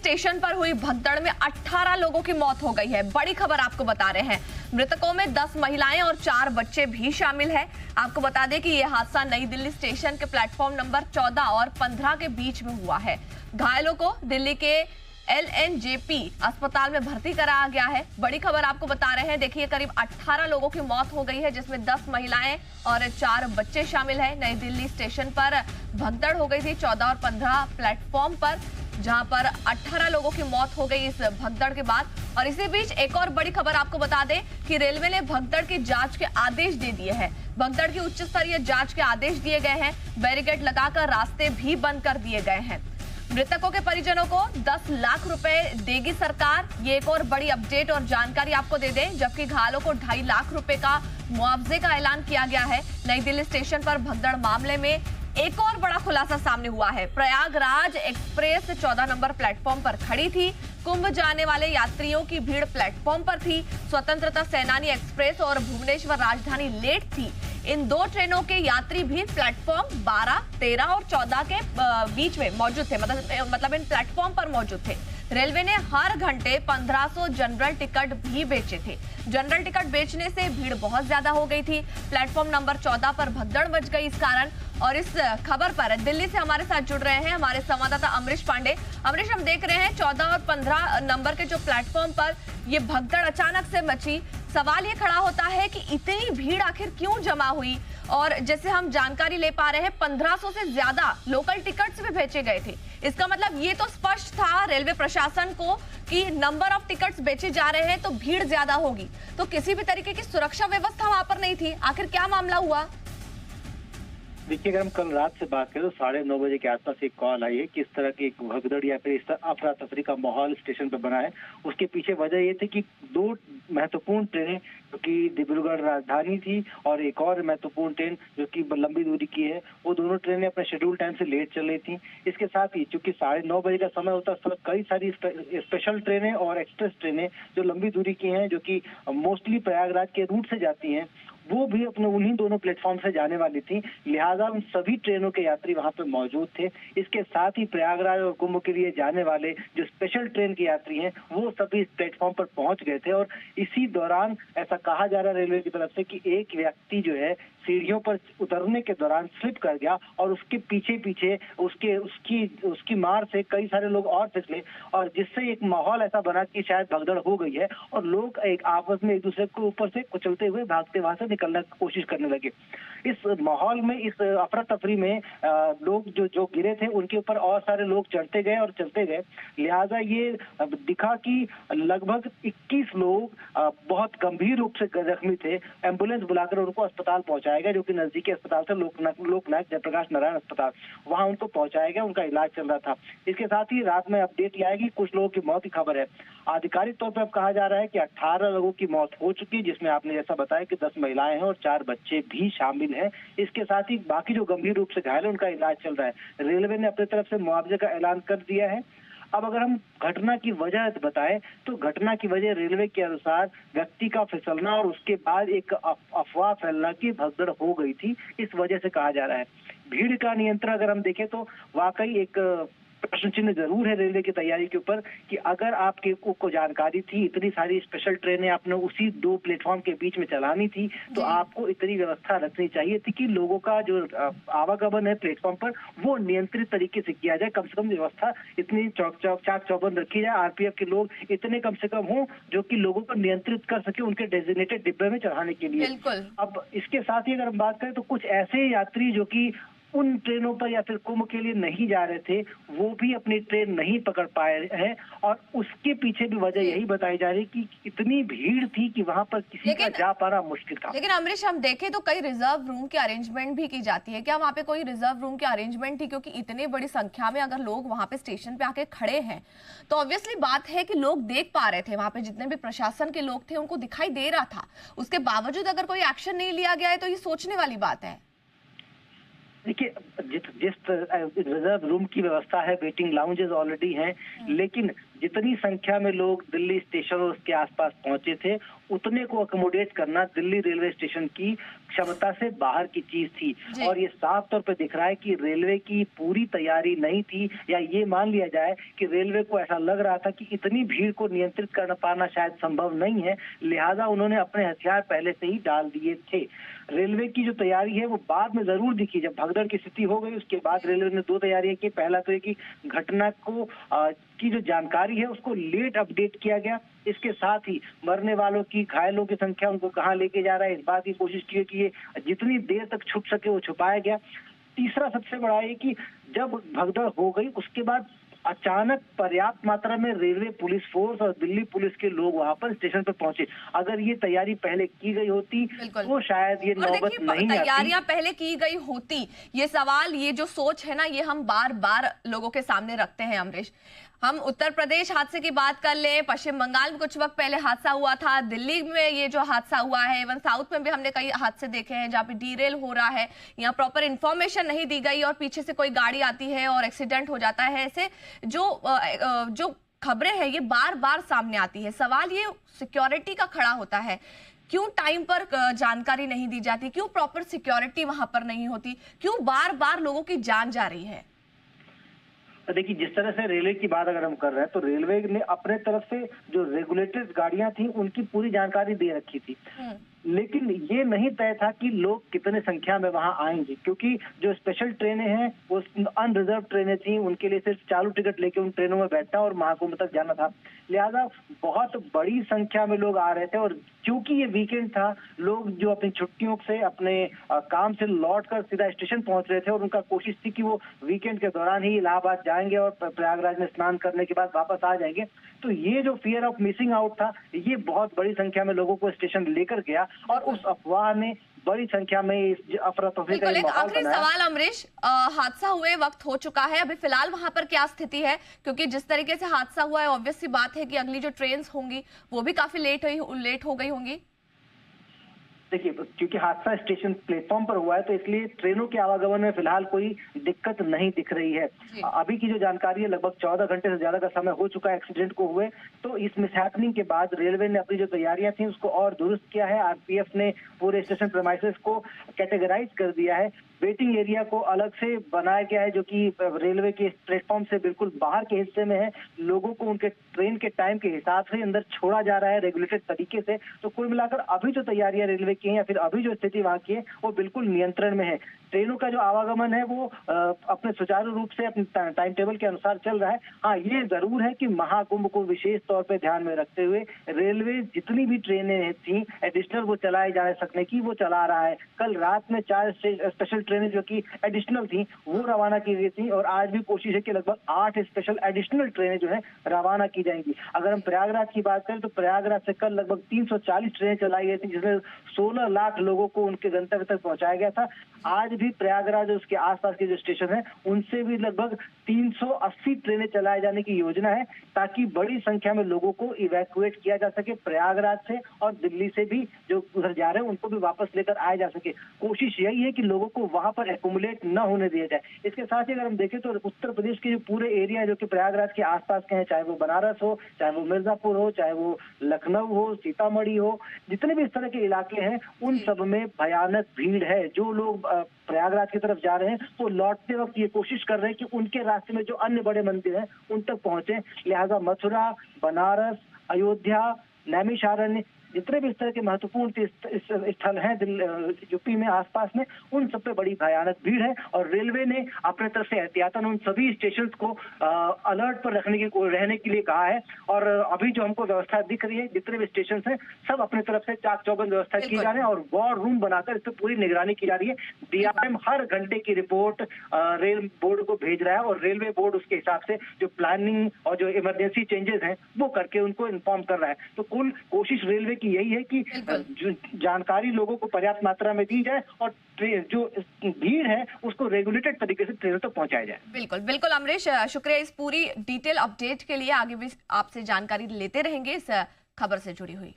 Station पर हुई भगदड़ में 18 लोगों की मौत हो गई है। बड़ी खबर आपको बता रहे हैं। मृतकों में 10 महिलाएं और 4 बच्चे भी शामिल हैं। आपको बता दें कि यह हादसा नई दिल्ली स्टेशन के प्लेटफॉर्म नंबर 14 और 15 के बीच में हुआ है। घायलों को दिल्ली के LNJP अस्पताल में भर्ती कराया गया है। बड़ी खबर आपको बता रहे हैं। देखिए, करीब 18 लोगों की मौत हो गई है, जिसमें 10 महिलाएं और 4 बच्चे शामिल हैं। नई दिल्ली स्टेशन पर भगदड़ हो गई थी 14 और 15 प्लेटफॉर्म पर, जहां पर 18 लोगों की मौत हो गई इस भगदड़ के बाद। और इसी बीच एक और बड़ी खबर आपको बता दें कि रेलवे ने भगदड़ की जांच के आदेश दे दिए हैं। भगदड़ की उच्च स्तरीय जांच के आदेश दिए गए हैं। बैरिकेड लगाकर रास्ते भी बंद कर दिए गए हैं। मृतकों के परिजनों को 10 लाख रुपए देगी सरकार। ये एक और बड़ी अपडेट और जानकारी आपको दे दें, जबकि घायलों को 2.5 लाख रुपए का मुआवजे का ऐलान किया गया है। नई दिल्ली स्टेशन पर भगदड़ मामले में एक और बड़ा खुलासा सामने हुआ है। प्रयागराज एक्सप्रेस 14 नंबर प्लेटफॉर्म पर खड़ी थी। कुंभ जाने वाले यात्रियों की भीड़ प्लेटफॉर्म पर थी। स्वतंत्रता सेनानी एक्सप्रेस और भुवनेश्वर राजधानी लेट थी। इन 2 ट्रेनों के यात्री भी प्लेटफॉर्म 12, 13 और 14 के बीच में मौजूद थे, मतलब इन प्लेटफॉर्म पर मौजूद थे। रेलवे ने हर घंटे 1500 जनरल टिकट भी बेचे थे। जनरल टिकट बेचने से भीड़ बहुत ज्यादा हो गई थी। प्लेटफॉर्म नंबर 14 पर भगदड़ मच गई इस कारण। और इस खबर पर दिल्ली से हमारे साथ जुड़ रहे हैं हमारे संवाददाता अमरीश पांडे। अमरीश, हम देख रहे हैं 14 और 15 नंबर के जो प्लेटफॉर्म पर ये भगदड़ अचानक से मची। सवाल ये खड़ा होता है कि इतनी भीड़ आखिर क्यों जमा हुई? और जैसे हम जानकारी ले पा रहे हैं, 1500 से ज्यादा लोकल टिकट्स भी बेचे गए थे। इसका मतलब ये तो स्पष्ट था रेलवे प्रशासन को कि नंबर ऑफ टिकट्स बेचे जा रहे हैं तो भीड़ ज्यादा होगी। तो किसी भी तरीके की सुरक्षा व्यवस्था वहां पर नहीं थी। आखिर क्या मामला हुआ? देखिए, अगर हम कल रात से बात करें तो 9:30 बजे के आसपास एक कॉल आई है कि इस तरह की एक भगदड़ या फिर इस तरह अफरा तफरी का माहौल स्टेशन पर बना है। उसके पीछे वजह ये थी कि 2 महत्वपूर्ण ट्रेनें जो कि डिब्रूगढ़ राजधानी थी और एक और महत्वपूर्ण ट्रेन जो कि लंबी दूरी की है, वो दोनों ट्रेनें अपने शेड्यूल टाइम से लेट चल रही थी। इसके साथ ही चूंकि 9:30 बजे का समय होता है, उस समय कई सारी स्पेशल ट्रेनें और एक्सप्रेस ट्रेनें जो लंबी दूरी की हैं, जो कि मोस्टली प्रयागराज के रूट से जाती हैं, वो भी अपने उन्हीं दोनों प्लेटफॉर्म से जाने वाली थी। लिहाजा उन सभी ट्रेनों के यात्री वहां पर मौजूद थे। इसके साथ ही प्रयागराज और कुंभ के लिए जाने वाले जो स्पेशल ट्रेन के यात्री हैं, वो सभी इस प्लेटफॉर्म पर पहुंच गए थे। और इसी दौरान ऐसा कहा जा रहा है रेलवे की तरफ से कि एक व्यक्ति जो है सीढ़ियों पर उतरने के दौरान स्लिप कर गया और उसके पीछे पीछे उसकी मार से कई सारे लोग और फिसले, और जिससे एक माहौल ऐसा बना कि शायद भगदड़ हो गई है और लोग एक आपस में एक दूसरे को ऊपर से कुचलते हुए भागते वहां से निकलने की कोशिश करने लगे। इस माहौल में, इस अफरा तफरी में लोग जो गिरे थे उनके ऊपर और सारे लोग चढ़ते गए और चलते गए। लिहाजा ये दिखा कि लगभग 21 लोग बहुत गंभीर रूप से जख्मी थे। एम्बुलेंस बुलाकर उनको अस्पताल पहुंचाया गया, जो कि नजदीकी अस्पताल था, लोकनायक जयप्रकाश नारायण अस्पताल। वहां उनको पहुंचाया गया, उनका इलाज चल रहा था। इसके साथ ही रात में अपडेट ये आएगी, कुछ लोगों की मौत की खबर है। आधिकारिक तौर पर अब कहा जा रहा है कि 18 लोगों की मौत हो चुकी है, जिसमें आपने जैसा बताया कि 10 महिलाएं हैं और 4 बच्चे भी शामिल हैं। इसके साथ ही बाकी जो गंभीर रूप से घायल है उनका इलाज चल रहा है। रेलवे ने अपनी तरफ से मुआवजे का ऐलान कर दिया है। अब अगर हम घटना की वजह बताएं तो घटना की वजह रेलवे के अनुसार व्यक्ति का फिसलना और उसके बाद एक अफवाह फैलना की भगदड़ हो गई थी, इस वजह से कहा जा रहा है। भीड़ का नियंत्रण अगर हम देखें तो वाकई एक प्रश्न चिन्ह जरूर है रेलवे की तैयारी के ऊपर कि अगर आपके को जानकारी थी, इतनी सारी स्पेशल ट्रेनें आपने उसी 2 प्लेटफॉर्म के बीच में चलानी थी, तो आपको इतनी व्यवस्था रखनी चाहिए थी कि लोगों का जो आवागमन है प्लेटफॉर्म पर वो नियंत्रित तरीके से किया जाए। कम से कम व्यवस्था इतनी चाक चौबंद रखी जाए, आरपीएफ के लोग इतने कम से कम हों जो कि लोगों को नियंत्रित कर सके उनके डेजिग्नेटेड डिब्बे में चढ़ाने के लिए। अब इसके साथ ही अगर हम बात करें तो कुछ ऐसे यात्री जो कि उन ट्रेनों पर या फिर कुंभ के लिए नहीं जा रहे थे, वो भी अपनी ट्रेन नहीं पकड़ पाए हैं, और उसके पीछे भी वजह यही बताई जा रही कि इतनी भीड़ थी कि वहां पर किसी का जा पाना मुश्किल था। लेकिन अमरीश, हम देखें तो कई रिजर्व रूम की अरेंजमेंट भी की जाती है। क्या वहाँ पे कोई रिजर्व रूम की अरेंजमेंट थी? क्योंकि इतनी बड़ी संख्या में अगर लोग वहाँ पे स्टेशन पे आके खड़े हैं तो ऑब्वियसली बात है कि लोग देख पा रहे थे, वहाँ पे जितने भी प्रशासन के लोग थे उनको दिखाई दे रहा था। उसके बावजूद अगर कोई एक्शन नहीं लिया गया है तो ये सोचने वाली बात है। देखिए, जिस रिजर्व रूम की व्यवस्था है, वेटिंग लाउंजेस ऑलरेडी हैं, लेकिन जितनी संख्या में लोग दिल्ली स्टेशन और उसके आसपास पहुंचे थे, उतने को अकोमोडेट करना दिल्ली रेलवे स्टेशन की क्षमता से बाहर की चीज थी। और ये साफ तौर पे दिख रहा है कि रेलवे की पूरी तैयारी नहीं थी, या ये मान लिया जाए कि रेलवे को ऐसा लग रहा था कि इतनी भीड़ को नियंत्रित कर पाना शायद संभव नहीं है, लिहाजा उन्होंने अपने हथियार पहले से ही डाल दिए थे। रेलवे की जो तैयारी है वो बाद में जरूर दिखी, जब भगदड़ की स्थिति हो गई उसके बाद रेलवे ने 2 तैयारियां की। पहला तो है कि घटना को की जो जानकारी है उसको लेट अपडेट किया गया, इसके साथ ही मरने वालों की, घायलों की संख्या, उनको कहाँ लेके जा रहा है, इस बात की कोशिश की कि ये जितनी देर तक छुप सके वो छुपाया गया। तीसरा सबसे बड़ा है कि जब भगदड़ हो गई उसके बाद अचानक पर्याप्त मात्रा में रेलवे पुलिस फोर्स और दिल्ली पुलिस के लोग वहां पर स्टेशन पर पहुंचे। अगर ये तैयारी पहले की गई होती तो शायद ये नौबत नहीं आती। तैयारियां पहले की गई होती, ये सवाल, ये जो सोच है ना, ये हम बार बार लोगों के सामने रखते हैं अमरीश। हम उत्तर प्रदेश हादसे की बात कर लें, पश्चिम बंगाल में कुछ वक्त पहले हादसा हुआ था, दिल्ली में ये जो हादसा हुआ है, इवन साउथ में भी हमने कई हादसे देखे हैं जहाँ पे डीरेल हो रहा है, यहाँ प्रॉपर इंफॉर्मेशन नहीं दी गई और पीछे से कोई गाड़ी आती है और एक्सीडेंट हो जाता है। ऐसे जो खबरें हैं ये बार बार सामने आती है। सवाल ये सिक्योरिटी का खड़ा होता है, क्यों टाइम पर जानकारी नहीं दी जाती, क्यों प्रॉपर सिक्योरिटी वहां पर नहीं होती, क्यों बार बार लोगों की जान जा रही है? देखिए, जिस तरह से रेलवे की बात अगर हम कर रहे हैं तो रेलवे ने अपने तरफ से जो रेगुलेटेड गाड़ियां थी उनकी पूरी जानकारी दे रखी थी, लेकिन ये नहीं तय था कि लोग कितने संख्या में वहां आएंगे, क्योंकि जो स्पेशल ट्रेनें हैं वो अनरिजर्व ट्रेनें थी, उनके लिए सिर्फ चालू टिकट लेके उन ट्रेनों में बैठना और महाकुंभ तक जाना था। लिहाजा बहुत बड़ी संख्या में लोग आ रहे थे और क्योंकि ये वीकेंड था, लोग जो अपनी छुट्टियों से, अपने काम से लौटकर सीधा स्टेशन पहुंच रहे थे और उनका कोशिश थी कि वो वीकेंड के दौरान ही इलाहाबाद जाएंगे और प्रयागराज में स्नान करने के बाद वापस आ जाएंगे। तो ये जो फियर ऑफ मिसिंग आउट था, ये बहुत बड़ी संख्या में लोगों को स्टेशन लेकर गया और उस अफवाह ने बड़ी संख्या में इस अफरा तफरी का एक आखिरी सवाल अमरीश, हादसा हुए वक्त हो चुका है, अभी फिलहाल वहां पर क्या स्थिति है? क्योंकि जिस तरीके से हादसा हुआ है, ऑब्वियस सी बात है कि अगली जो ट्रेन होंगी वो भी काफी लेट हो गई होंगी। देखिए, क्योंकि हादसा स्टेशन प्लेटफॉर्म पर हुआ है तो इसलिए ट्रेनों के आवागमन में फिलहाल कोई दिक्कत नहीं दिख रही है। अभी की जो जानकारी है, लगभग 14 घंटे से ज्यादा का समय हो चुका है एक्सीडेंट को हुए, तो इस मिसहैपनिंग के बाद रेलवे ने अपनी जो तैयारियां थी उसको और दुरुस्त किया है। आरपीएफ ने पूरे स्टेशन प्रेमाइसेस को कैटेगराइज कर दिया है, वेटिंग एरिया को अलग से बनाया गया है जो कि रेलवे के प्लेटफॉर्म से बिल्कुल बाहर के हिस्से में है। लोगों को उनके ट्रेन के टाइम के हिसाब से अंदर छोड़ा जा रहा है रेगुलेटेड तरीके से। तो कुल मिलाकर अभी जो तैयारियां रेलवे की हैं या फिर अभी जो स्थिति वहां की है वो बिल्कुल नियंत्रण में है। ट्रेनों का जो आवागमन है वो अपने सुचारू रूप से अपने टाइम टेबल के अनुसार चल रहा है। हाँ, ये जरूर है कि महाकुंभ को विशेष तौर पर ध्यान में रखते हुए रेलवे जितनी भी ट्रेनें थी एडिशनल वो चलाए जा सकने की वो चला रहा है। कल रात में 4 स्पेशल ट्रेनें जो कि एडिशनल थी वो रवाना की गई थी और आज भी कोशिश है कि लगभग 8 स्पेशल एडिशनल ट्रेनें जो है रवाना की जाएंगी। अगर हम प्रयागराज की बात करें तो प्रयागराज से कल लगभग 340 ट्रेनें चलाई गई थी, जिसमें 16 लाख लोगों को उनके गंतव्य तक पहुंचाया गया था। आज भी प्रयागराज और उसके आसपास के जो स्टेशन है उनसे भी लगभग 380 ट्रेनें चलाए जाने की योजना है, ताकि बड़ी संख्या में लोगों को इवैक्यूएट किया जा सके प्रयागराज से, और दिल्ली से भी जो उधर जा रहे हैं उनको भी वापस लेकर आया जा सके। कोशिश यही है कि लोगों को वहां पर एक्यूमुलेट न होने दिया जाए। इसके साथ ही अगर हम देखें तो उत्तर प्रदेश के जो पूरे एरिया जो कि प्रयागराज के आसपास के हैं, चाहे वो बनारस हो, चाहे वो मिर्जापुर हो, चाहे वो लखनऊ हो, सीतामढ़ी हो, जितने भी इस तरह के इलाके हैं उन सब में भयानक भीड़ है। जो लोग प्रयागराज की तरफ जा रहे हैं वो लौटते वक्त ये कोशिश कर रहे हैं कि उनके रास्ते में जो अन्य बड़े मंदिर हैं उन तक पहुंचे। लिहाजा मथुरा, बनारस, अयोध्या, नैमिषारण्य, जितने भी इस तरह के महत्वपूर्ण स्थल हैं यूपी में आसपास में, उन सब पे बड़ी भयानक भीड़ है और रेलवे ने अपने तरफ से एहतियातन उन सभी स्टेशंस को अलर्ट पर रहने के लिए कहा है। और अभी जो हमको व्यवस्था दिख रही है, जितने भी स्टेशन हैं सब अपने तरफ से चाक चौबंद व्यवस्था की जा रही है और वॉर रूम बनाकर इस पर पूरी निगरानी की जा रही है। डीआरएम हर घंटे की रिपोर्ट रेल बोर्ड को भेज रहा है और रेलवे बोर्ड उसके हिसाब से जो प्लानिंग और जो इमरजेंसी चेंजेस हैं वो करके उनको इन्फॉर्म कर रहा है। तो कुल कोशिश रेलवे की यही है कि जानकारी लोगों को पर्याप्त मात्रा में दी जाए और जो भीड़ है उसको रेगुलेटेड तरीके से ट्रेनों तक पहुंचाया जाए। बिल्कुल बिल्कुल अमरीश, शुक्रिया इस पूरी डिटेल अपडेट के लिए। आगे भी आपसे जानकारी लेते रहेंगे इस खबर से जुड़ी हुई।